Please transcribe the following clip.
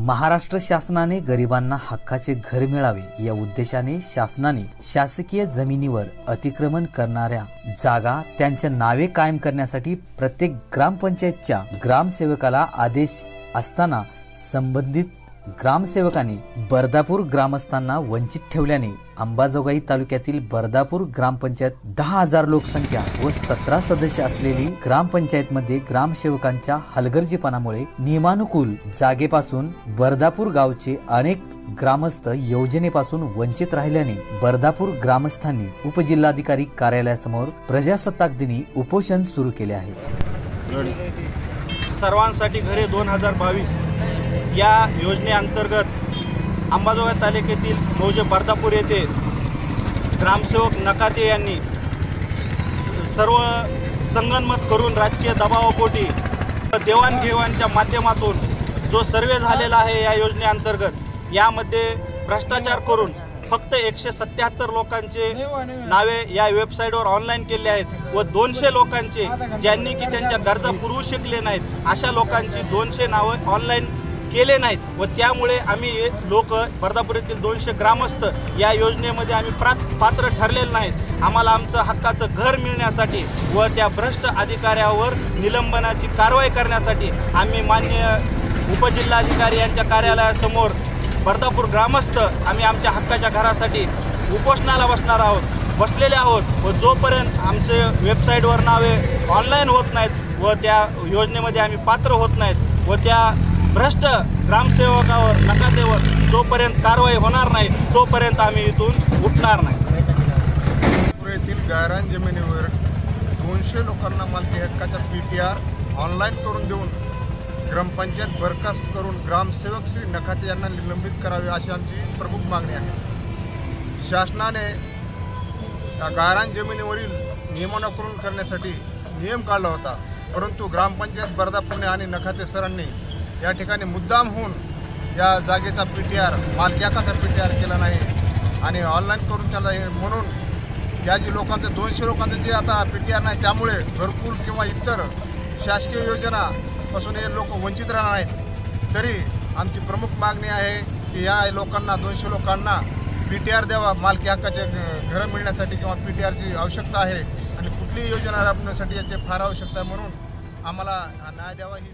महाराष्ट्र शासनाने गरिबांना हक्काचे घर मिळावे या उद्देशाने शासनाने शासकीय जमिनीवर अतिक्रमण करणाऱ्या जागा त्यांच्या नावे कायम करण्यासाठी प्रत्येक ग्रामपंचायतच्या ग्रामसेवकाला आदेश असताना संबंधित ग्रामसेवकांनी बर्दापूर ग्रामस्थांना वंचित ठेवल्याने अंबाजोगाई तालुक्यातील बर्दापूर ग्रामपंचायत 10,000 लोकसंख्या व 17 सदस्य असलेली ग्रामपंचायतमध्ये ग्रामसेवकांच्या हलगर्जीपणामुळे नियमानुकूल जागेपासून बर्दापूर गावचे अनेक ग्रामस्थ योजनेपासून वंचित राहिल्याने बर्दापूर ग्रामस्थांनी उपजिल्हाधिकारी कार्यालयासमोर प्रजासत्ताक दिनी उपोषण सुरू केले आहे। सर्वांसाठी घरे 2022 या योजनेअंतर्गत अंबाजोगाई तालुक्यातील मौजे बर्दापूर येथे ग्रामसेवक नकाते यांनी सर्व संगनमत करून राजकीय दबावापोटी देवाणघेवाणच्या माध्यमातून जो सर्वे झालेला आहे या योजनेअंतर्गत यामध्ये भ्रष्टाचार करून फक्त 177 लोकांचे नावे या वेबसाईटवर ऑनलाईन केले आहेत व 200 लोकांचे ज्यांनी की त्यांच्या गरजा पुरवू शकले नाहीत अशा लोकांची 200 नावे ऑनलाईन केले नाहीत व त्यामुळे आम्ही लोक बर्दापूर येथील 200 ग्रामस्थ या योजनेमध्ये आम्ही पात्र ठरलेले नाहीत। आम्हाला आमचं हक्काचं घर मिळण्यासाठी व त्या भ्रष्ट अधिकाऱ्यावर निलंबनाची कारवाई करण्यासाठी आम्ही माननीय उपजिल्हाधिकारी यांच्या कार्यालयासमोर बर्दापूर ग्रामस्थ आम्ही आमच्या हक्काच्या घरासाठी उपोषणाला बसलेले आहोत व जोपर्यंत आमचे वेबसाईटवर नावे ऑनलाईन होत नाहीत व त्या योजनेमध्ये आम्ही पात्र होत नाहीत व त्या भ्रष्ट ग्रामसेवकावर नकातेवर जोपर्यंत कारवाई होणार नाही तोपर्यंत आम्ही इथून उठणार नाही। येथील गायरान जमिनीवर 200 लोकांना मालकी हक्काचा PTR ऑनलाईन करून देऊन ग्रामपंचायत बरखास्त करून ग्रामसेवक श्री नकाते यांना निलंबित करावे अशी आमची प्रमुख मागणी आहे। शासनाने या गायरान जमिनीवरील नियमानुकरण करण्यासाठी नियम काढला होता, परंतु ग्रामपंचायत बर्दापूर आणि नकाते सरांनी या ठिकाणी मुद्दाम होऊन या जागेचा PTR मालकी हक्काचा PTR केला नाही आणि ऑनलाईन करून त्याला म्हणून या जी लोकांचं 200 लोकांचं जे आता PTR नाही त्यामुळे घरकुल किंवा इतर शासकीय योजनापासून हे लोक वंचित राहणार आहेत। तरी आमची प्रमुख मागणी आहे की या लोकांना 200 लोकांना PTR द्यावा, मालकी हक्काचे घरं मिळण्यासाठी किंवा PTRची आवश्यकता आहे आणि कुठलीही योजना राबवण्यासाठी याची फार आवश्यकता आहे, म्हणून आम्हाला न्याय द्यावा ही